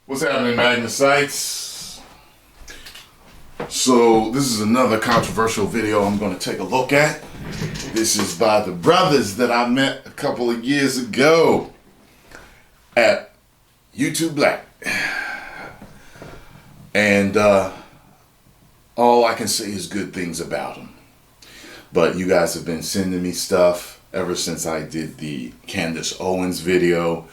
What's happening, Magnus sites? So this is another controversial video I'm going to take a look at. This is by the brothers that I met a couple of years ago at YouTube Black. And all I can say is good things about them. But you guys have been sending me stuff ever since I did the Candace Owens video,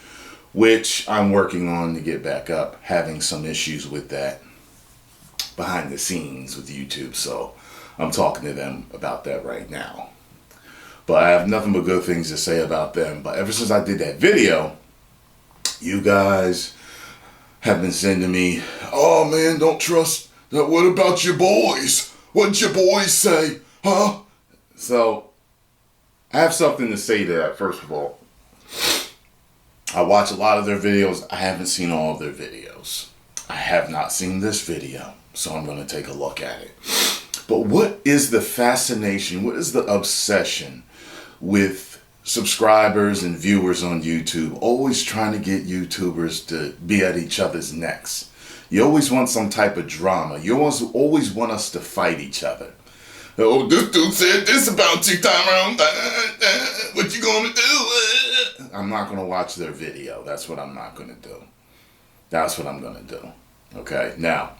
which I'm working on to get back up, having some issues with that behind the scenes with YouTube. So I'm talking to them about that right now. But I have nothing but good things to say about them. But ever since I did that video, you guys have been sending me, oh man, don't trust that. What about your boys? What'd your boys say? Huh? So I have something to say to that. First of all, I watch a lot of their videos. I haven't seen all of their videos. I have not seen this video, so I'm going to take a look at it. But what is the fascination, what is the obsession with subscribers and viewers on YouTube always trying to get YouTubers to be at each other's necks? You always want some type of drama. You always want us to fight each other. Oh, this dude said this about you, Tyrone. What you gonna do? I'm not gonna watch their video. That's what I'm not gonna do. That's what I'm gonna do. Okay, now,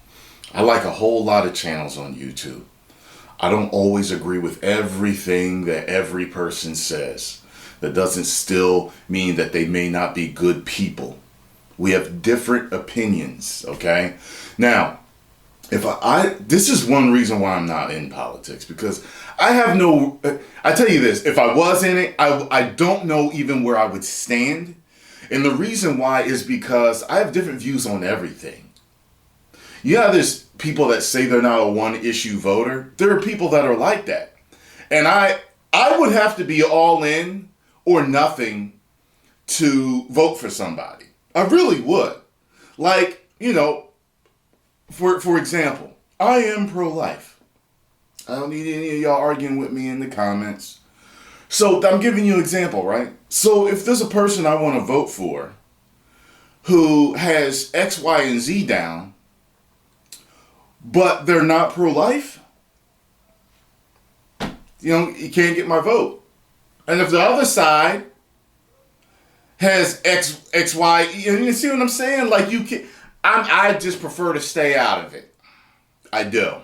I like a whole lot of channels on YouTube. I don't always agree with everything that every person says. That doesn't still mean that they may not be good people. We have different opinions, okay? Now, this is one reason why I'm not in politics, because I tell you this, if I was in it, I don't know even where I would stand. And the reason why is because I have different views on everything. There's people that say they're not a one-issue voter. There are people that are like that. And I would have to be all in or nothing to vote for somebody. I really would. Like, For example, I am pro-life. I don't need any of y'all arguing with me in the comments. So I'm giving you an example, right? So if there's a person I want to vote for who has X, Y, and Z down, but they're not pro-life, you can't get my vote. And if the other side has X, Y, you see what I'm saying? Like you can. I just prefer to stay out of it. I do.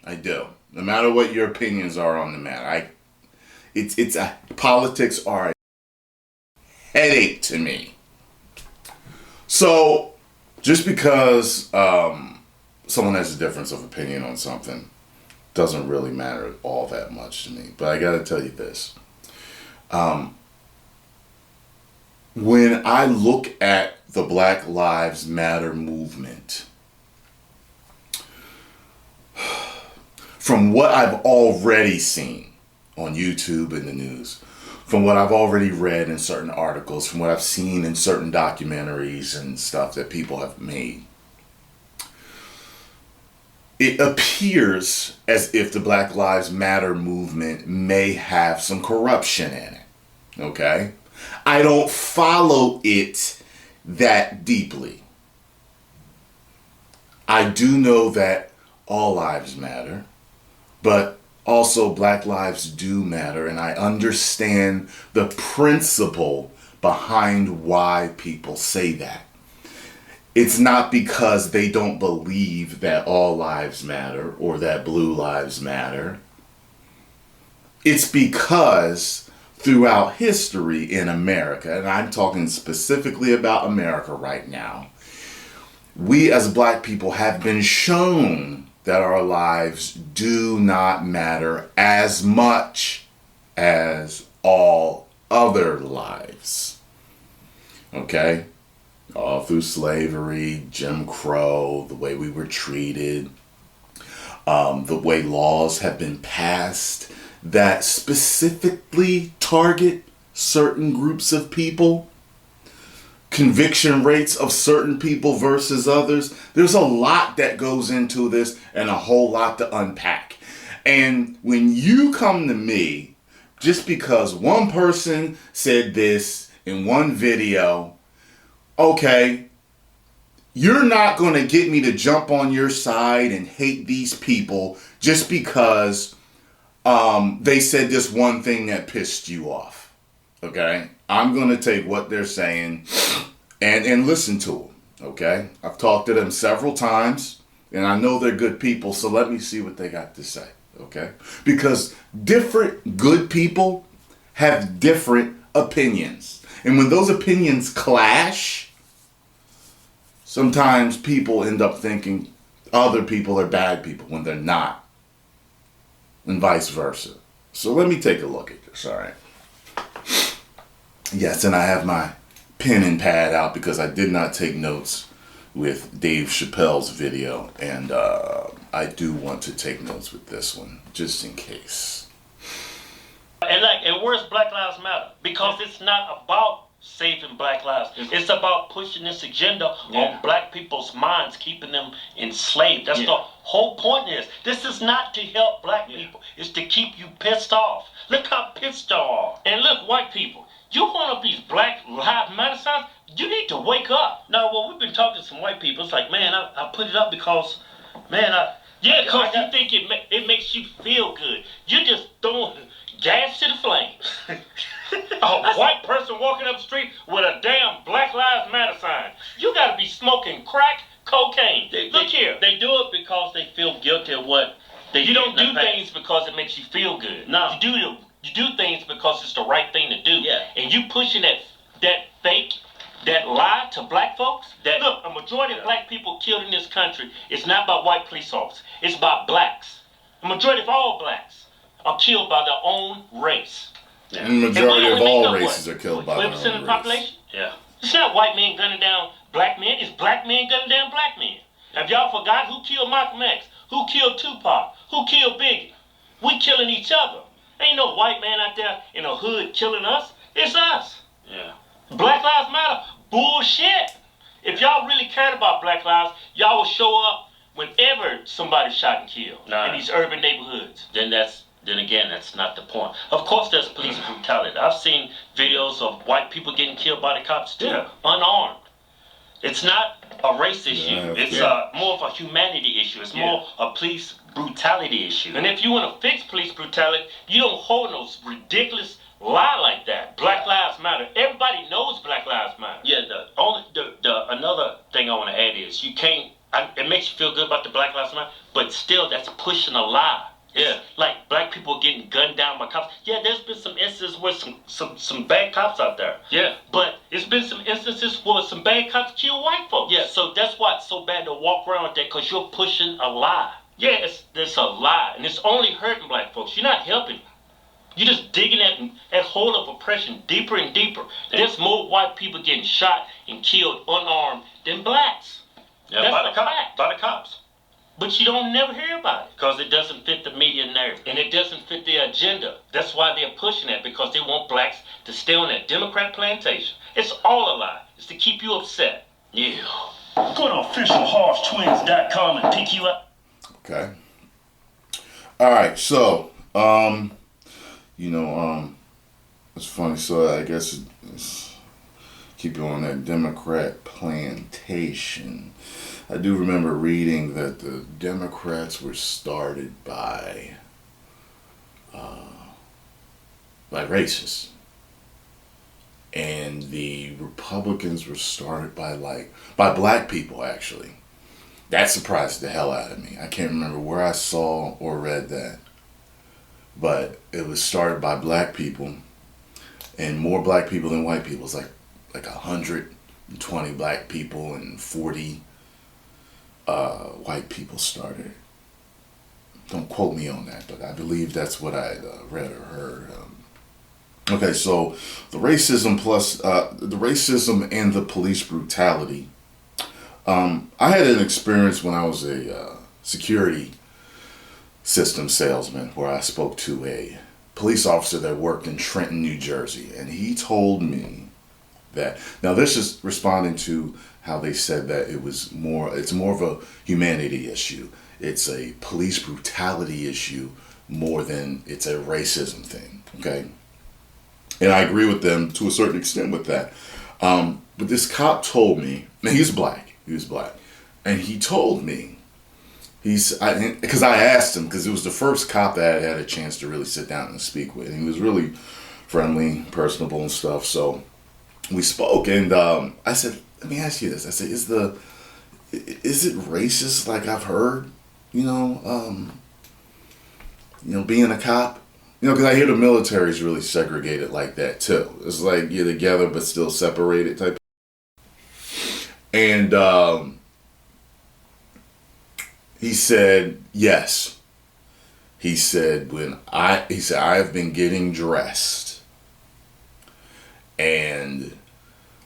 No matter what your opinions are on the matter, politics are a headache to me. So, just because someone has a difference of opinion on something doesn't really matter all that much to me. But I got to tell you this. When I look at the Black Lives Matter movement, from what I've already seen on YouTube and the news, from what I've already read in certain articles, from what I've seen in certain documentaries and stuff that people have made, it appears as if the Black Lives Matter movement may have some corruption in it. Okay? I don't follow it that deeply. I do know that all lives matter, but also Black lives do matter, and I understand the principle behind why people say that. It's not because they don't believe that all lives matter or that blue lives matter. It's because throughout history in America, and I'm talking specifically about America right now, we as Black people have been shown that our lives do not matter as much as all other lives. Okay? All through slavery, Jim Crow, the way we were treated, the way laws have been passed that specifically target certain groups of people, conviction rates of certain people versus others. There's a lot that goes into this and a whole lot to unpack. And when you come to me, just because one person said this in one video, okay, you're not going to get me to jump on your side and hate these people just because they said this one thing that pissed you off. Okay? I'm going to take what they're saying and listen to them. Okay? I've talked to them several times, and I know they're good people, so let me see what they got to say. Okay? Because different good people have different opinions. And when those opinions clash, sometimes people end up thinking other people are bad people when they're not. And vice versa. So let me take a look at this, all right? Yes, and I have my pen and pad out because I did not take notes with Dave Chappelle's video. And I do want to take notes with this one, just in case. And where's Black Lives Matter? Because it's not about saving black lives. It's about pushing this agenda on black people's minds, keeping them enslaved. That's the whole point is. This is not to help black people. It's to keep you pissed off. Look how pissed you are. And look, white people, you hold up these Black Lives Matter signs, you need to wake up. Now, well, we've been talking to some white people. It's like, man, I put it up because, man, because you think it makes you feel good. You just throwing gas to the flames. A white person walking up the street with a damn Black Lives Matter sign. You gotta be smoking crack cocaine. Look here. They do it because they feel guilty of what they do. You don't do things because it makes you feel good. No. You do things because it's the right thing to do. Yeah. And you pushing that fake, that lie to black folks. Look, a majority of black people killed in this country, it's not by white police officers. It's by blacks. A majority of all blacks are killed by their own race. Yeah. And the majority of all races are killed by their own race. 20% of the population? Yeah. It's not white men gunning down black men. It's black men gunning down black men. Have y'all forgot who killed Malcolm X? Who killed Tupac? Who killed Biggie? We killing each other. Ain't no white man out there in a hood killing us. It's us. Yeah. Black Lives Matter. Bullshit. If y'all really cared about black lives, y'all would show up whenever somebody's shot and killed in these urban neighborhoods. Then again, that's not the point. Of course, there's police brutality. I've seen videos of white people getting killed by the cops too, unarmed. It's not a race issue. It's more of a humanity issue. It's more a police brutality issue. And if you want to fix police brutality, you don't hold no ridiculous lie like that. Black Lives Matter. Everybody knows Black Lives Matter. Yeah. Another thing I want to add is you can't. It makes you feel good about the Black Lives Matter, but still, that's pushing a lie. Yeah, like black people getting gunned down by cops. Yeah, there's been some instances where some bad cops out there. Yeah, but it's been some instances where some bad cops kill white folks. Yeah, so that's why it's so bad to walk around with that, because you're pushing a lie. Yeah, it's a lie, and it's only hurting black folks. You're not helping. You're just digging at hole of oppression deeper and deeper. There's more white people getting shot and killed unarmed than blacks. Yeah, by the cops. But you don't never hear about it because it doesn't fit the media narrative and it doesn't fit their agenda. That's why they're pushing it, because they want blacks to stay on that Democrat plantation. It's all a lie. It's to keep you upset. Yeah. Go to officialhodgetwins.com and pick you up. Okay. All right. So, it's funny. So I guess it's keep you on that Democrat plantation. I do remember reading that the Democrats were started by racists, and the Republicans were started by black people. Actually, that surprised the hell out of me. I can't remember where I saw or read that, but it was started by black people, and more black people than white people. It's like 120 black people and 40. White people started. Don't quote me on that, but I believe that's what I read or heard. Okay, so the racism and the police brutality. I had an experience when I was a security system salesman where I spoke to a police officer that worked in Trenton, New Jersey, and he told me that, now this is responding to how they said that it's more of a humanity issue. It's a police brutality issue more than it's a racism thing, okay? And I agree with them to a certain extent with that. But this cop told me, and he's black, He was black. And he told me, because I asked him, because it was the first cop that I had a chance to really sit down and speak with. And he was really friendly, personable and stuff. So we spoke, and I said, let me ask you this. I said, is it racist like I've heard, being a cop? Because I hear the military is really segregated like that too. It's like you're together but still separated type. And he said, yes. He said, I have been getting dressed. And,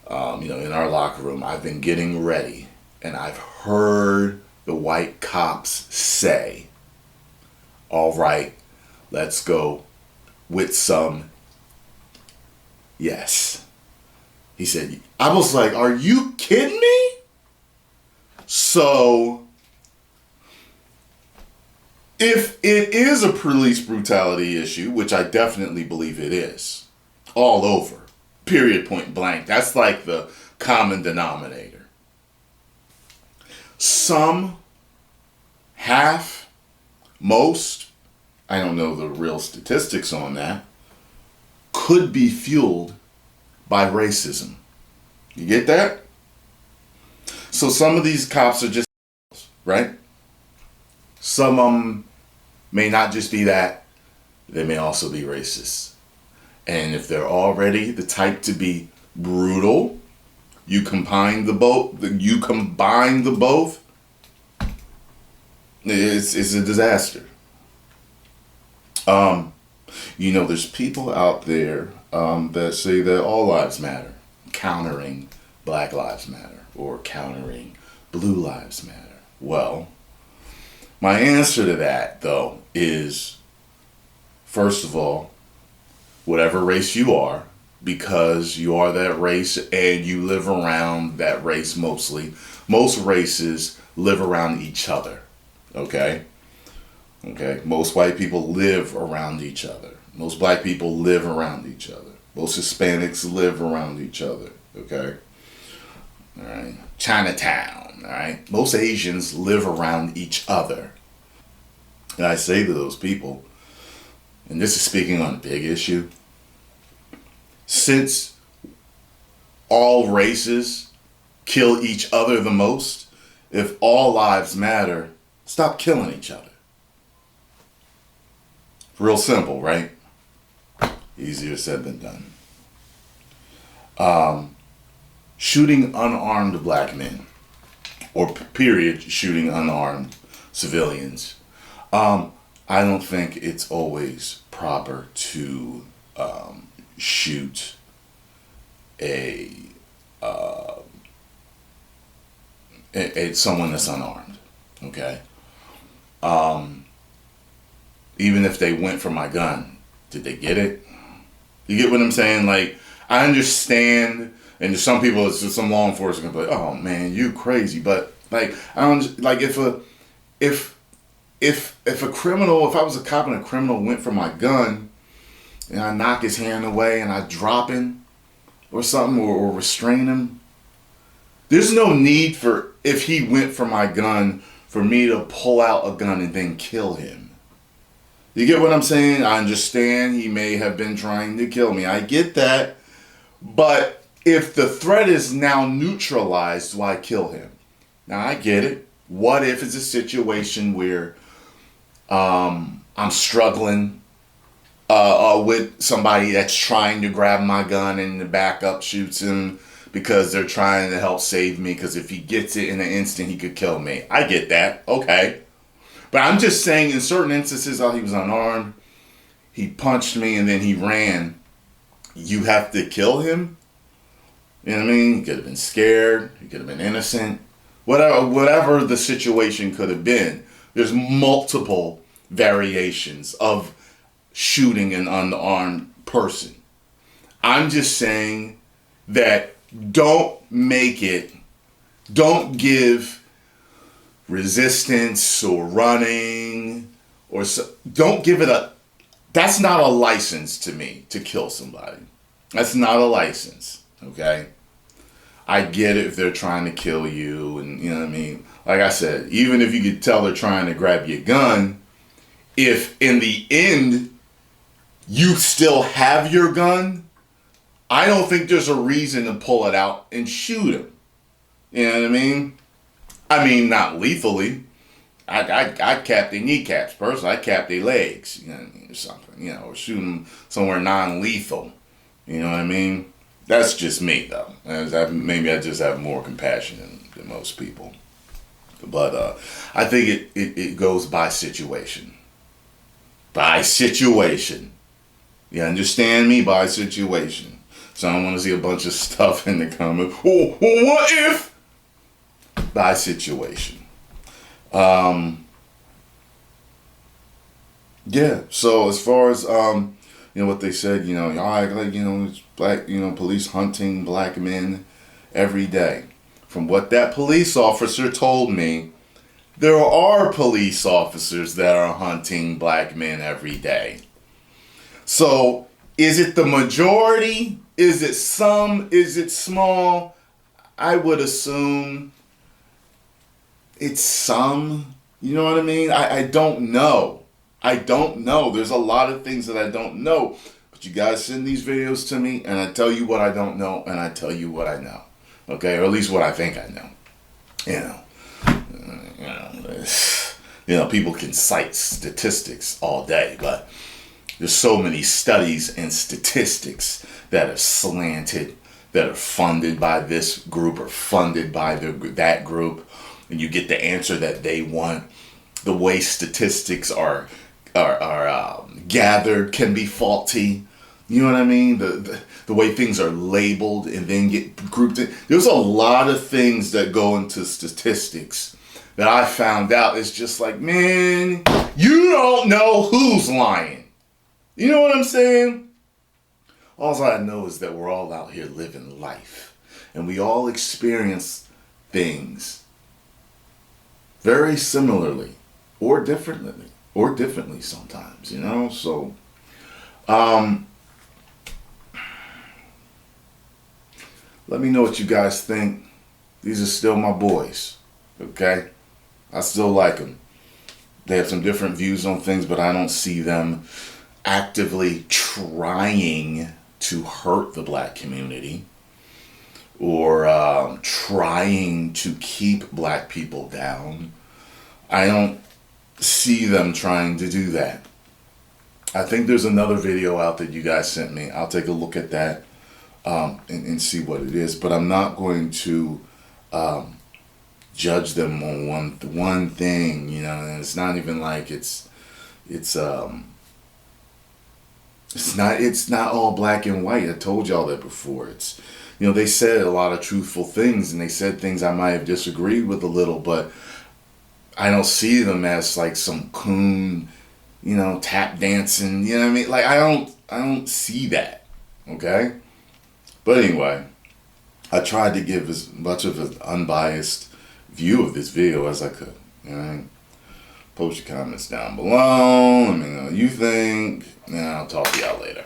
in our locker room, I've been getting ready. And I've heard the white cops say, all right, let's go with some yes. He said, I was like, are you kidding me? So, if it is a police brutality issue, which I definitely believe it is, all over, period, point blank, that's like the common denominator. Some, half, most, I don't know the real statistics on that, could be fueled by racism. You get that? So some of these cops are just, right? Some of them may not just be that, they may also be racist. And if they're already the type to be brutal, you combine the both, it's a disaster. There's people out there that say that all lives matter, countering Black Lives Matter or countering Blue Lives Matter. Well, my answer to that, though, is, first of all, whatever race you are, because you are that race and you live around that race mostly, most races live around each other, okay? Okay, most white people live around each other. Most black people live around each other. Most Hispanics live around each other, okay? All right, Chinatown, all right? Most Asians live around each other. And I say to those people, and this is speaking on a big issue, since all races kill each other the most, if all lives matter, stop killing each other. Real simple, right? Easier said than done. Shooting unarmed black men, or period, shooting unarmed civilians. I don't think it's always proper to shoot someone that's unarmed. Okay. Even if they went for my gun, did they get it? You get what I'm saying? Like, I understand, and to some people, it's just some law enforcement gonna be like, "Oh man, you crazy," but like, I don't like if a criminal, if I was a cop and a criminal went for my gun, and I knock his hand away and I drop him or something or restrain him, there's no need for, if he went for my gun, for me to pull out a gun and then kill him. You get what I'm saying? I understand he may have been trying to kill me. I get that. But if the threat is now neutralized, why kill him? Now, I get it. What if it's a situation where I'm struggling with somebody that's trying to grab my gun and the backup shoots him because they're trying to help save me, because if he gets it in an instant, he could kill me. I get that. Okay. But I'm just saying, in certain instances, he was unarmed, he punched me, and then he ran. You have to kill him? You know what I mean? He could have been scared. He could have been innocent. Whatever the situation could have been. There's multiple variations of shooting an unarmed person. I'm just saying that don't give resistance or running or don't give it that's not a license to me to kill somebody. That's not a license, okay? I get it if they're trying to kill you, and you know what I mean. Like I said, even if you could tell they're trying to grab your gun, if in the end you still have your gun, I don't think there's a reason to pull it out and shoot him. You know what I mean? I mean, not lethally. I cap their kneecaps personally. I cap their legs, you know what I mean, or something, you know, or shoot them somewhere non-lethal. You know what I mean? That's just me, though. Maybe I just have more compassion than most people. But I think it goes by situation. By situation. You understand me? By situation. So I don't want to see a bunch of stuff in the comments. Oh, what if? By situation. Yeah, so as far as what they said, all right, like, it's black, police hunting black men every day. From what that police officer told me, there are police officers that are hunting black men every day. So, is it the majority? Is it some? Is it small? I would assume it's some. You know what I mean? I don't know. I don't know. There's a lot of things that I don't know. But you guys send these videos to me, and I tell you what I don't know, and I tell you what I know. Okay? Or at least what I think I know. People can cite statistics all day, but there's so many studies and statistics that are slanted, that are funded by this group or funded by that group, and you get the answer that they want. The way statistics are gathered can be faulty. You know what I mean? The way things are labeled and then get grouped in. There's a lot of things that go into statistics that I found out. It's just like, man, you don't know who's lying. You know what I'm saying? All I know is that we're all out here living life. And we all experience things very similarly or differently sometimes, So, let me know what you guys think. These are still my boys, okay? I still like them. They have some different views on things, but I don't see them actively trying to hurt the black community or trying to keep black people down. I don't see them trying to do that. I think there's another video out that you guys sent me. I'll take a look at that and see what it is. But I'm not going to judge them on one thing, and it's not even like it's not all black and white. I told y'all that before. It's, they said a lot of truthful things, and they said things I might have disagreed with a little, but I don't see them as like some coon, tap dancing, you know what I mean? Like, I don't see that, okay? But anyway, I tried to give as much of an unbiased view of this video as I could, Post your comments down below, let me know what you think, and I'll talk to y'all later.